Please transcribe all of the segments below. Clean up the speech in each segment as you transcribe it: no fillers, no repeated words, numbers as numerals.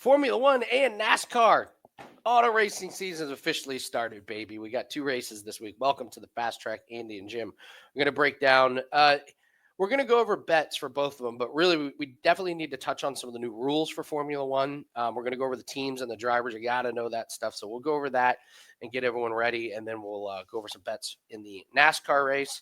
Formula One and NASCAR. Auto racing season has officially started, baby. We got 2 races this week. Welcome to the Fast Track, Andy and Jim. We're going to break down. We're going to go over bets for both of them, but really, we definitely need to touch on some of the new rules for Formula One. We're going to go over the teams and the drivers. You got to know that stuff. So we'll go over that and get everyone ready, and then we'll go over some bets in the NASCAR race.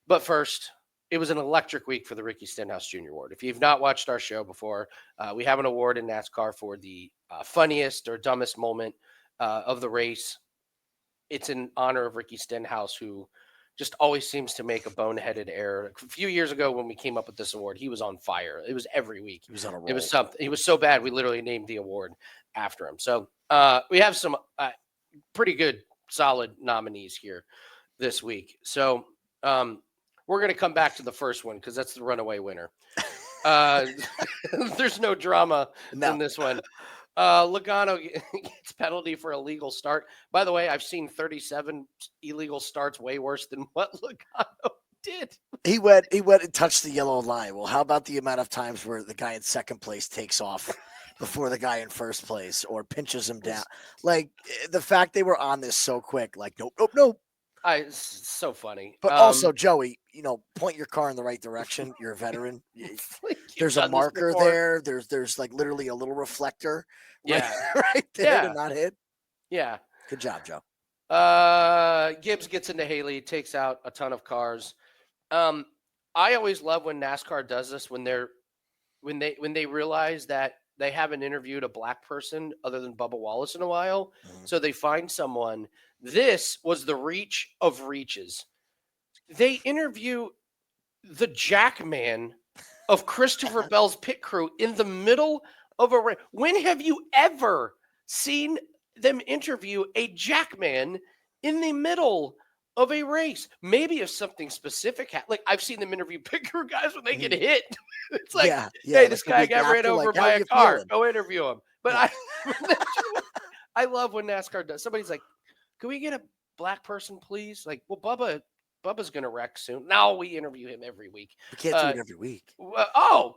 But first, it was an electric week for the Ricky Stenhouse Jr Award. If you've not watched our show before, we have an award in NASCAR for the funniest or dumbest moment of the race. It's in honor of Ricky Stenhouse, who just always seems to make a boneheaded error. A few years ago when we came up with this award, he was on fire. It was every week. He was on a roll. It was something. He was so bad, we literally named the award after him. So we have some pretty good, solid nominees here this week. So we're going to come back to the first one because that's the runaway winner. There's no drama in this one. Logano gets penalty for illegal start. By the way, I've seen 37 illegal starts way worse than what Logano did. He went and touched the yellow line. Well, how about the amount of times where the guy in second place takes off before the guy in first place or pinches him down? Like, the fact they were on this so quick, like, nope. It's so funny. But also, Joey, point your car in the right direction. You're a veteran. There's a marker there. There's like literally a little reflector. Yeah. Right there to not hit. Yeah. Good job, Joe. Gibbs gets into Haley, takes out a ton of cars. I always love when NASCAR does this when they realize that they haven't interviewed a black person other than Bubba Wallace in a while. Mm-hmm. So they find someone. This was the reach of reaches. They interview the jackman of Christopher Bell's pit crew in the middle of a race. When have you ever seen them interview a jackman in the middle of a race? Maybe if something specific like I've seen them interview pit crew guys when they get hit. It's like, hey, this guy got ran over by a car. Feeling? Go interview him. But I love when NASCAR does. Somebody's like, can we get a black person, please? Like, well, Bubba's going to wreck soon. No, we interview him every week. We can't do it every week.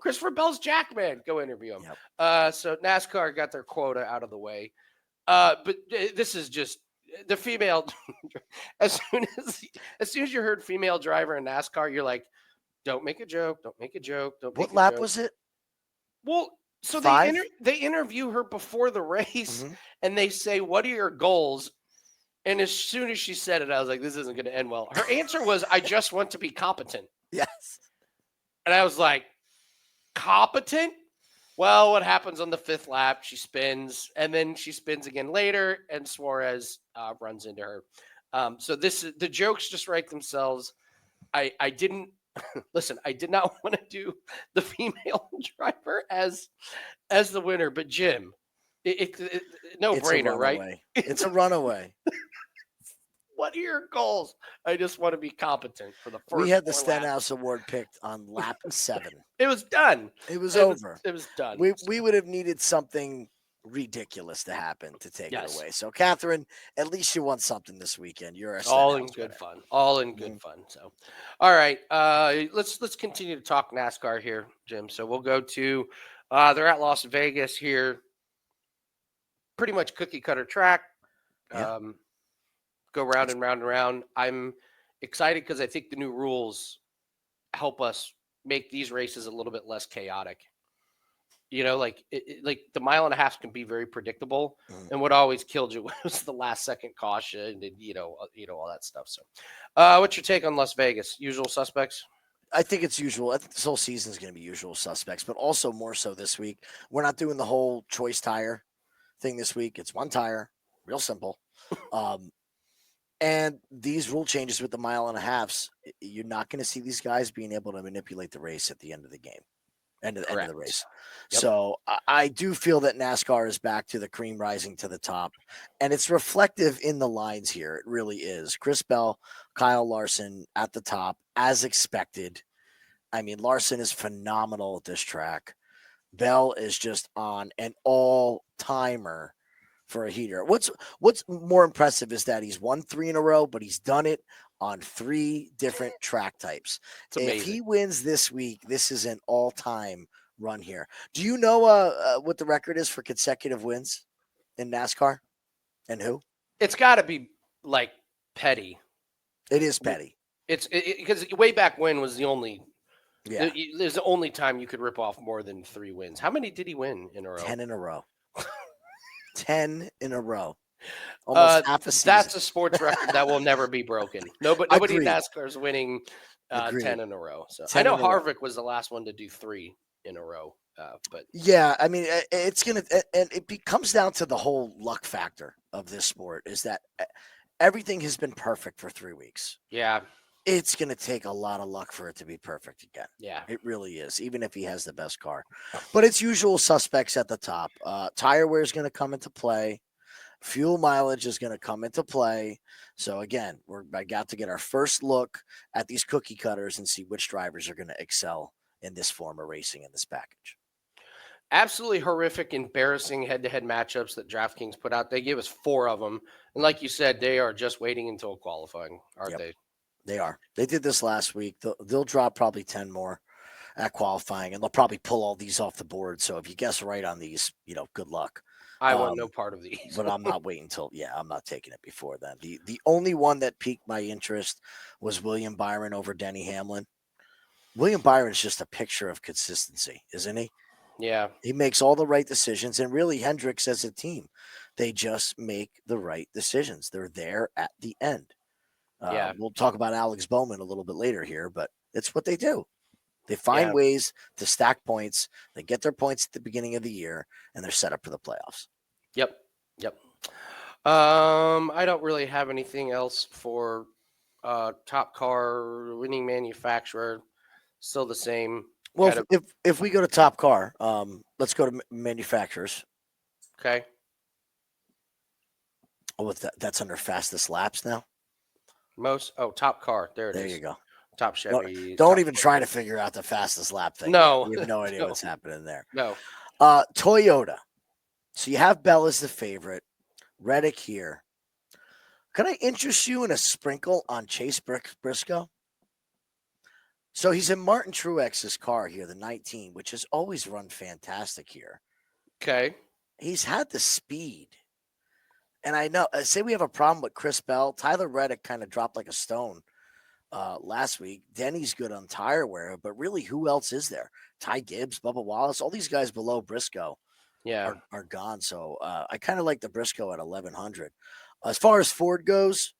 Christopher Bell's Jackman. Go interview him. Yep. So NASCAR got their quota out of the way. But this is just the female. as soon as you heard female driver in NASCAR, you're like, don't make a joke. Don't make a joke. What lap was it? Well, so they interview her before the race, and they say, what are your goals? And as soon as she said it, I was like, this isn't going to end well. Her answer was, I just want to be competent. Yes. And I was like, competent? Well, what happens on the 5th lap? She spins, and then she spins again later, and Suarez runs into her. So the jokes just write themselves. I didn't listen. I did not want to do the female driver as the winner, but Jim, no brainer, right? It's a runaway. What are your goals? I just want to be competent for the first. We had the Stenhouse Award picked on lap 7. It was done. It was over. It was done. We would have needed something ridiculous to happen to take it away. So, Catherine, at least you won something this weekend. You're all in good fun. All in good fun. So, all right. Let's continue to talk NASCAR here, Jim. So we'll go to they're at Las Vegas here. Pretty much cookie cutter track. Yeah. Go round and round and round. I'm excited because I think the new rules help us make these races a little bit less chaotic. Like the mile and a half can be very predictable, and what always killed you was the last second caution and all that stuff. So, what's your take on Las Vegas? Usual suspects? I think it's usual. I think this whole season is going to be usual suspects, but also more so this week. We're not doing the whole choice tire thing this week. It's one tire, real simple. And these rule changes with the mile and a halves, you're not going to see these guys being able to manipulate the race at the end of the game, end of the race. Yep. So I do feel that NASCAR is back to the cream rising to the top, and it's reflective in the lines here. It really is. Chris Bell, Kyle Larson at the top, as expected. I mean, Larson is phenomenal at this track. Bell is just on an all-timer for a heater. What's more impressive is that he's won 3 in a row, but he's done it on 3 different track types. If he wins this week, this is an all-time run here. Do you know what the record is for consecutive wins in NASCAR and who? It's got to be like Petty. It is Petty. It's because way back when was the only. Yeah. There's the only time you could rip off more than 3 wins. How many did he win in a row? 10 in a row. 10 in a row. Almost half a season. That's a sports record that will never be broken. Nobody in NASCAR is winning 10 in a row. So I know Harvick was the last one to do 3 in a row. But yeah, I mean, it's going to, and it comes down to the whole luck factor of this sport is that everything has been perfect for 3 weeks. Yeah. It's going to take a lot of luck for it to be perfect again. Yeah. It really is, even if he has the best car. But it's usual suspects at the top. Tire wear is going to come into play. Fuel mileage is going to come into play. So, again, I got to get our first look at these cookie cutters and see which drivers are going to excel in this form of racing in this package. Absolutely horrific, embarrassing head-to-head matchups that DraftKings put out. They gave us 4 of them. And like you said, they are just waiting until qualifying, aren't they? They are. They did this last week. They'll drop probably 10 more at qualifying, and they'll probably pull all these off the board. So if you guess right on these, good luck. I want no part of these. But I'm not waiting until, I'm not taking it before then. The only one that piqued my interest was William Byron over Denny Hamlin. William Byron is just a picture of consistency, isn't he? Yeah. He makes all the right decisions, and really Hendricks as a team, they just make the right decisions. They're there at the end. We'll talk about Alex Bowman a little bit later here, but it's what they do. They find ways to stack points. They get their points at the beginning of the year, and they're set up for the playoffs. Yep. I don't really have anything else for top car winning manufacturer. Still the same. Well, if we go to top car, let's go to manufacturers. Okay. Oh, that's under fastest laps now. Top car. There it is. There you go. Top Chevy. Don't even try to figure out the fastest lap thing. No. You have no idea what's happening there. No. Toyota. So you have Bell as the favorite. Reddick here. Can I interest you in a sprinkle on Chase Briscoe? So he's in Martin Truex's car here, the 19, which has always run fantastic here. Okay. He's had the speed. And I know, say we have a problem with Chris Bell. Tyler Reddick kind of dropped like a stone last week. Denny's good on tire wear, but really, who else is there? Ty Gibbs, Bubba Wallace, all these guys below Briscoe are gone. So I kind of like the Briscoe at 1,100. As far as Ford goes,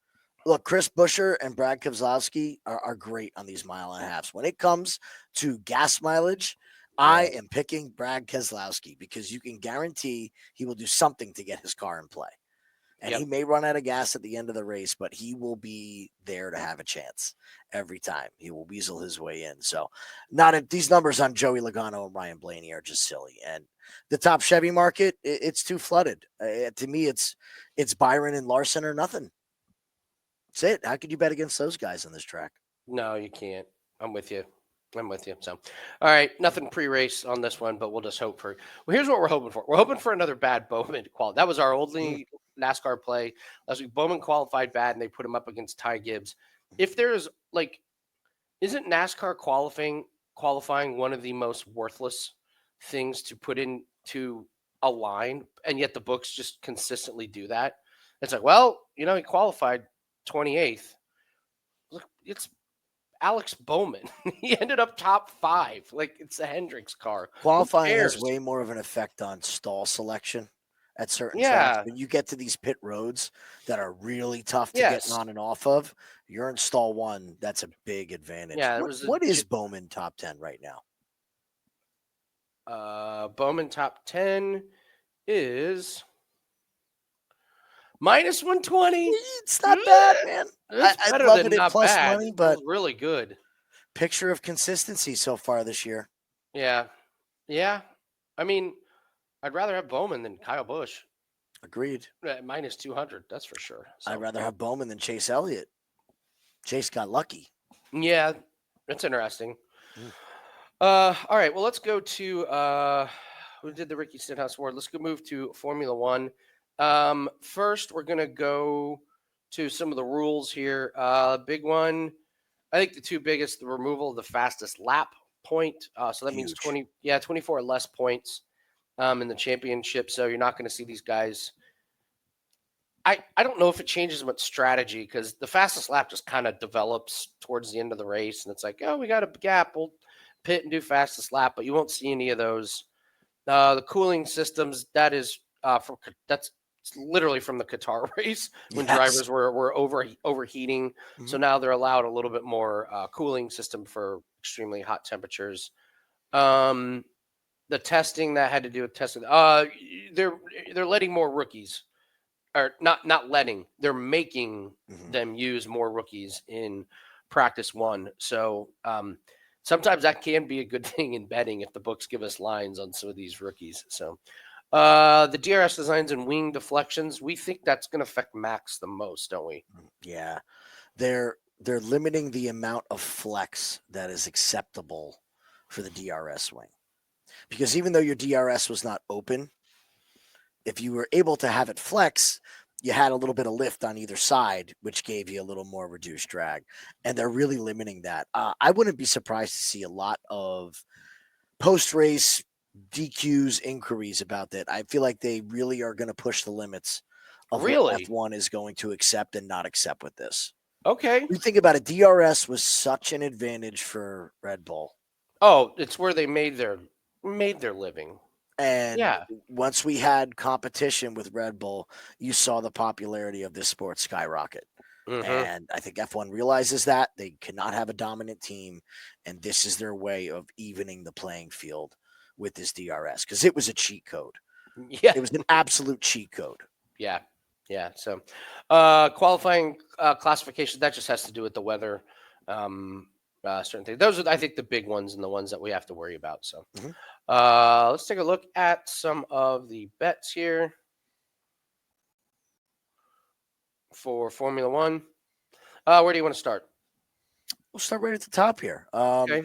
look, Chris Buescher and Brad Keselowski are great on these mile and a halves. When it comes to gas mileage, I am picking Brad Keselowski because you can guarantee he will do something to get his car in play. And he may run out of gas at the end of the race, but he will be there to have a chance every time. He will weasel his way in. So these numbers on Joey Logano and Ryan Blaney are just silly. And the top Chevy market, it's too flooded. To me, it's Byron and Larson or nothing. That's it. How could you bet against those guys on this track? No, you can't. I'm with you. So, all right, nothing pre-race on this one, but we'll just hope for. Well, here's what we're hoping for. We're hoping for another bad Bowman quality. That was our only NASCAR play last week. Bowman qualified bad, and they put him up against Ty Gibbs. If there's isn't NASCAR qualifying one of the most worthless things to put into a line, and yet the books just consistently do that? It's like, well, he qualified 28th. Look, it's Alex Bowman. He ended up top 5. It's a Hendricks car. Qualifying has way more of an effect on stall selection at certain tracks. When you get to these pit roads that are really tough to get on and off of, you're in stall 1. That's a big advantage. Yeah, what is Bowman top 10 right now? Bowman top 10 is minus 120. It's not bad, man. I love it at plus bad. money, but really good. Picture of consistency so far this year. Yeah. I mean, I'd rather have Bowman than Kyle Busch. Agreed. Minus 200, that's for sure. So. I'd rather have Bowman than Chase Elliott. Chase got lucky. Yeah, that's interesting. All right, well, let's go to we did the Ricky Stenhouse Award. Let's go move to Formula One. First, we're going to go to some of the rules here. Big one, I think the two biggest, the removal of the fastest lap point. So that means Huge. 24 less points in the championship. So you're not going to see these guys. I don't know if it changes much strategy because the fastest lap just kind of develops towards the end of the race. And it's like, oh, we got a gap. We'll pit and do fastest lap. But you won't see any of those. The cooling systems, that's literally from the Qatar race when Yes. drivers were overheating. Mhm. So now they're allowed a little bit more cooling system for extremely hot temperatures. The testing that had to do with testing, they're letting more rookies, or not letting, they're making Mhm. them use more rookies in practice one. So sometimes that can be a good thing in betting if the books give us lines on some of these rookies. So the DRS designs and wing deflections, we think that's going to affect Max the most, don't we? Yeah. They're limiting the amount of flex that is acceptable for the DRS wing. Because even though your DRS was not open, if you were able to have it flex, you had a little bit of lift on either side, which gave you a little more reduced drag. And they're really limiting that. I wouldn't be surprised to see a lot of post-race DQs, inquiries about that. I feel like they really are going to push the limits of what Really? F1 is going to accept and not accept with this. Okay. You think about it, DRS was such an advantage for Red Bull. Oh, it's where they made their living. And Yeah. once we had competition with Red Bull, you saw the popularity of this sport skyrocket. Mm-hmm. And I think F1 realizes that they cannot have a dominant team. And this is their way of evening the playing field with this DRS because it was a cheat code. Yeah. It was an absolute cheat code. Yeah. Yeah. So qualifying classification, that just has to do with the weather. Certain things. Those are, I think, the big ones and the ones that we have to worry about. So Mhm. let's take a look at some of the bets here for Formula One. Where do you want to start? We'll start right at the top here. Okay.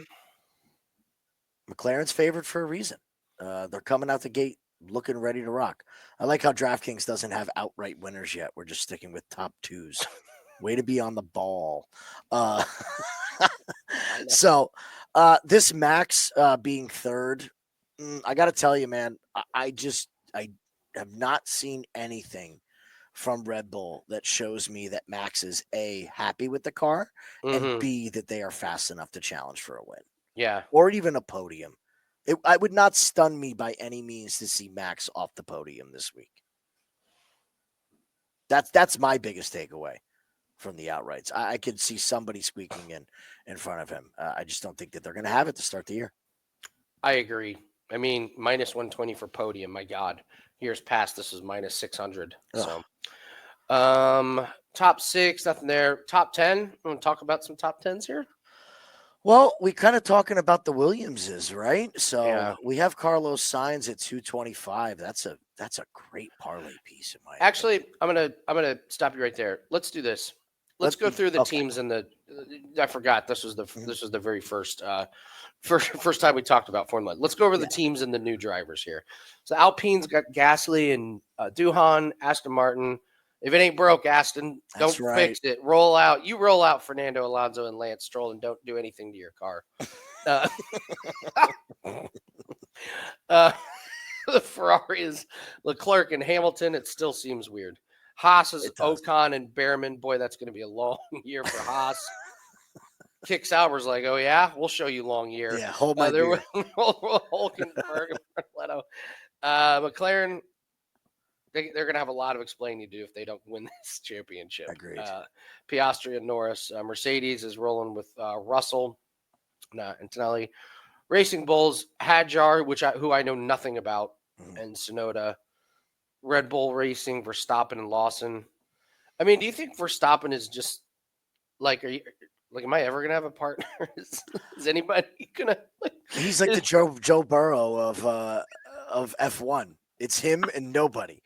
McLaren's favored for a reason. They're coming out the gate looking ready to rock. I like how DraftKings doesn't have outright winners yet. We're just sticking with top twos. Way to be on the ball. So this Max being third, I got to tell you, man, I have not seen anything from Red Bull that shows me that Max is A, happy with the car, and Mm-hmm. B, that they are fast enough to challenge for a win Yeah. or even a podium. I would not stun me by any means to see Max off the podium this week. That's my biggest takeaway from the outrights. I could see somebody squeaking in front of him. I just don't think that they're going to have it to start the year. I agree. I mean, minus 120 for podium. My God, years past this was minus 600. Ugh. So, top six, nothing there. Top 10. Want to talk about some top 10s here? Well, we kind of talking about the Williamses, right? So Yeah. we have Carlos Sainz at 225. That's a great parlay piece in my opinion. Actually, I'm gonna stop you right there. Let's do this. Let's go through the teams and the. I forgot this was the very first first time we talked about Formula. Let's go over the teams and the new drivers here. So Alpine's got Gasly and Duhan, Aston Martin. If it ain't broke, Aston, don't fix it. Roll out. You roll out Fernando Alonso and Lance Stroll and don't do anything to your car. The Ferrari is Leclerc and Hamilton. It still seems weird. Haas is Ocon and Behrman. Boy, that's going to be a long year for Haas. Kick Sauber's like, oh yeah, we'll show you long year. Yeah, hold my beer. Hulkenberg and Leto. McLaren, they're going to have a lot of explaining to do if they don't win this championship. Agreed. Piastri and Norris. Mercedes is rolling with Russell and Antonelli. Racing Bulls, Hadjar, who I know nothing about, and Sonoda. Red Bull Racing, Verstappen and Lawson. I mean, do you think Verstappen is just like, am I ever gonna have a partner? Is anybody gonna? He's like the Joe Burrow of F1. It's him and nobody.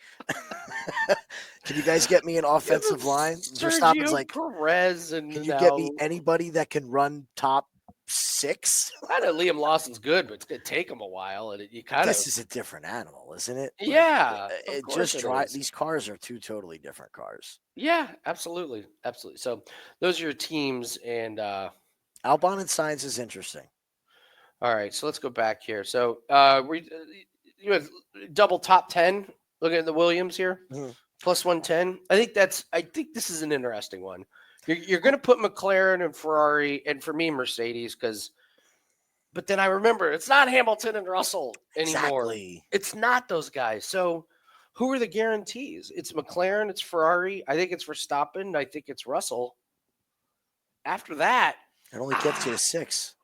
Can you guys get me an offensive line? Verstappen's like Perez, and can you get me anybody that can run top 6? I know Liam Lawson's good, but it's gonna take him a while, and this is a different animal, isn't it? Yeah, it just these cars are two totally different cars. Yeah, absolutely. So those are your teams, and Albon and Sainz is interesting. All right, so let's go back here. So you had double top 10. Looking at the Williams here, Mhm. plus 110. I think this is an interesting one. You're going to put McLaren and Ferrari, and for me Mercedes, but then I remember it's not Hamilton and Russell anymore. Exactly. It's not those guys. So who are the guarantees? It's McLaren, it's Ferrari. I think it's Verstappen. I think it's Russell. After that, It only gets you ah, to 6.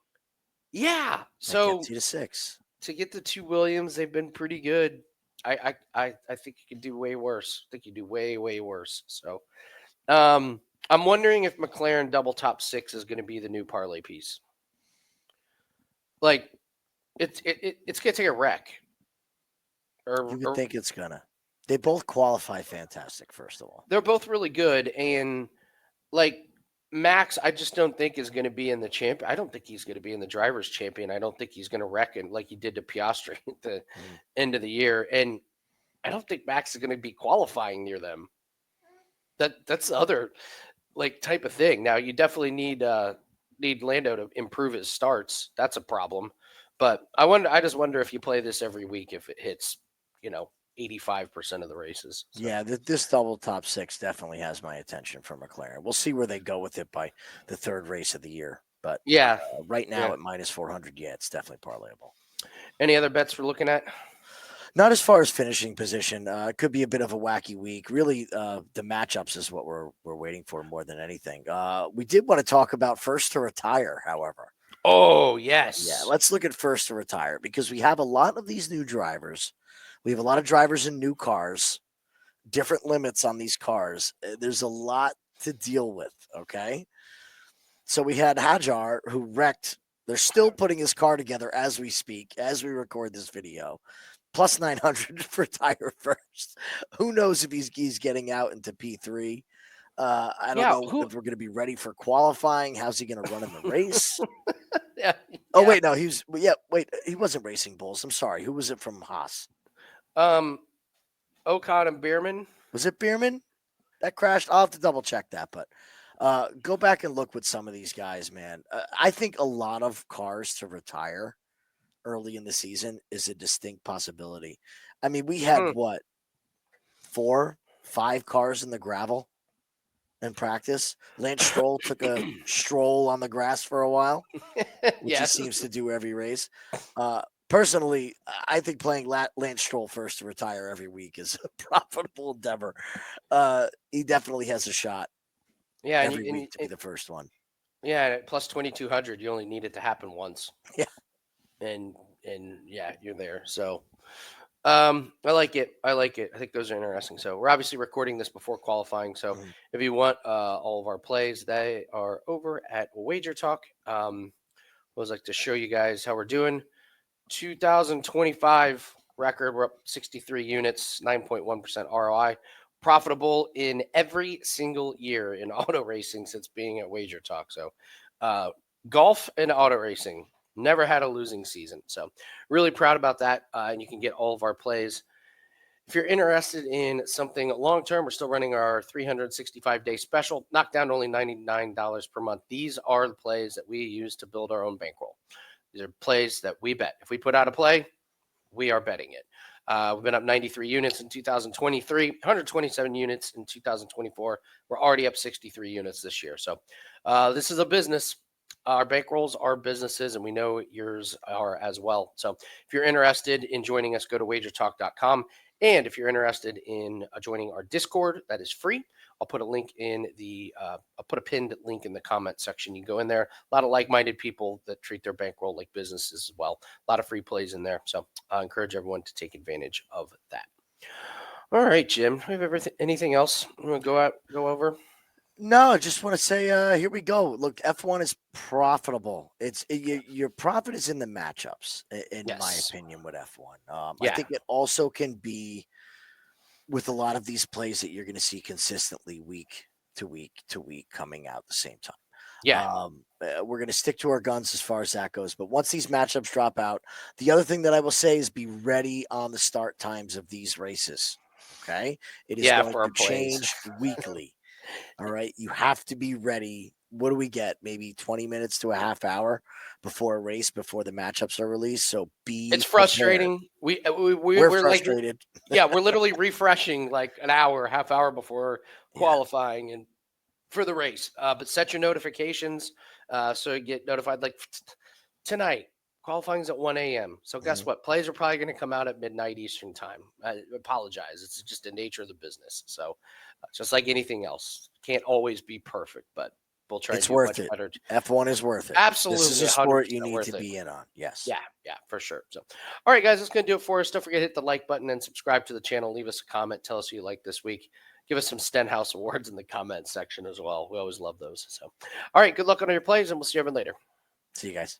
yeah. That So gets you to 6. to get the two Williams, they've been pretty good. I think you can do way worse. I think you do way worse. So I'm wondering if McLaren double top 6 is going to be the new parlay piece. Like it's going to take a wreck. You would Or think it's gonna. They both qualify fantastic, first of all. they're both really good, and like Max, I just don't think is going to be in the champ. I don't think he's going to be in the drivers' champion. I don't think he's going to wreck it like he did to Piastri at the end of the year, and I don't think Max is going to be qualifying near them. That's the other like type of thing. Now you definitely need Lando to improve his starts. That's a problem. But I just wonder if you play this every week if it hits, 85% of the races. So. Yeah, this double top 6 definitely has my attention for McLaren. We'll see where they go with it by the third race of the year. But Yeah. right now Yeah. at minus 400, yeah, it's definitely parlayable. Any other bets we're looking at? Not as far as finishing position. It could be a bit of a wacky week. Really, the matchups is what we're waiting for more than anything. We did want to talk about first to retire, however. Oh, yes. Yeah, let's look at first to retire because we have a lot of these new drivers. We have a lot of drivers in new cars, different limits on these cars. There's a lot to deal with, okay? So we had Hajar who wrecked. They're still putting his car together as we speak, as we record this video. Plus 900 for tire first. Who knows if he's getting out into P3? I don't know if we're going to be ready for qualifying. How's he going to run in the race? Yeah. Oh, wait, no, he wasn't racing Bulls. I'm sorry. Who was it from Haas? Ocon and Bierman. Was it Bierman that crashed? I'll have to double check that, but go back and look with some of these guys, man. I think a lot of cars to retire early in the season is a distinct possibility. I mean, we had 4, 5 cars in the gravel in practice. Lance Stroll took a stroll on the grass for a while, which he seems to do every race. Personally, I think playing Lance Stroll first to retire every week is a profitable endeavor. He definitely has a shot. Yeah, every week to be the first one. Yeah, plus 2,200, you only need it to happen once. Yeah, and yeah, you're there. So, I like it. I think those are interesting. So we're obviously recording this before qualifying. So if you want all of our plays, they are over at Wager Talk. I was like to show you guys how we're doing. 2025 record, we're up 63 units, 9.1% ROI. Profitable in every single year in auto racing since being at Wager Talk. So golf and auto racing, never had a losing season. So really proud about that. And you can get all of our plays. If you're interested in something long-term, we're still running our 365-day special, knocked down to only $99 per month. These are the plays that we use to build our own bankroll. These are plays that we bet. If we put out a play, we are betting it. We've been up 93 units in 2023, 127 units in 2024. We're already up 63 units this year. So this is a business. Our bankrolls are businesses, and we know yours are as well. So if you're interested in joining us, go to wagertalk.com. And if you're interested in joining our Discord, that is free. I'll put a link in I'll put a pinned link in the comment section. You go in there. A lot of like-minded people that treat their bankroll like businesses as well. A lot of free plays in there. So I encourage everyone to take advantage of that. All right, Jim. Do we have anything else you want to go over? No, I just want to say, here we go. Look, F1 is profitable. Your profit is in the matchups, in my opinion, with F1. I think it also can be with a lot of these plays that you're going to see consistently week to week to week coming out at the same time. Yeah. We're going to stick to our guns as far as that goes. But once these matchups drop out, the other thing that I will say is be ready on the start times of these races. Okay. It is going to change weekly. All right. You have to be ready what do we get? Maybe 20 minutes to a half hour before a race, before the matchups are released. So It's prepared. frustrating. We're We're like, frustrated. yeah, we're literally refreshing like an hour, half hour before Yeah. qualifying and for the race. But set your notifications so you get notified. Like tonight, qualifying's at 1 a.m. So guess what? Plays are probably going to come out at midnight Eastern time. I apologize. It's just the nature of the business. So just like anything else, can't always be perfect, but we'll try It's to do worth much it. better. F1 is worth it. Absolutely. This is a sport 100% you need worth to it. be in on. Yes. Yeah, for sure. So, all right, guys, that's going to do it for us. Don't forget to hit the like button and subscribe to the channel. Leave us a comment. Tell us who you like this week. Give us some Stenhouse Awards in the comment section as well. We always love those. So, all right, good luck on your plays, and we'll see you everyone later. See you guys.